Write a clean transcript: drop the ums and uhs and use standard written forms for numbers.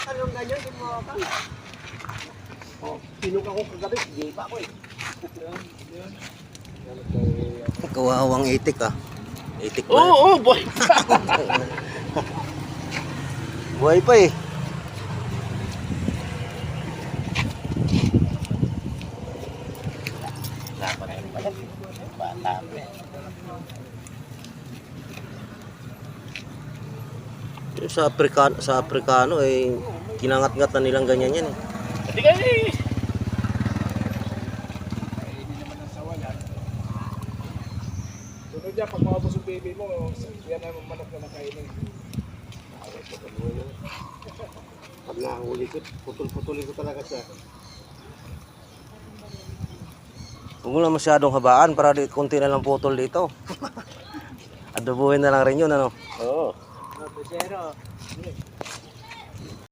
Anong ganyan, di mo ka? Oh, pinuka ko kagabi, hindi pa ako eh. Kawawang itik ah. Itik ba? Oo, boy. Buhay pa eh. Bata pa eh. Sa Afrikano eh kinangat-ngat na nilang ganyan yan eh. Hindi kayo eh. Sunod niya, pag makapos yung baby mo, yan ang manok na nakainin. Pag nahuli ko, putol-putulin ko talaga siya. Huwag mo na masyadong habaan para konti na lang putol dito. Adobuhin na lang rin yun ano. Oo. Pero,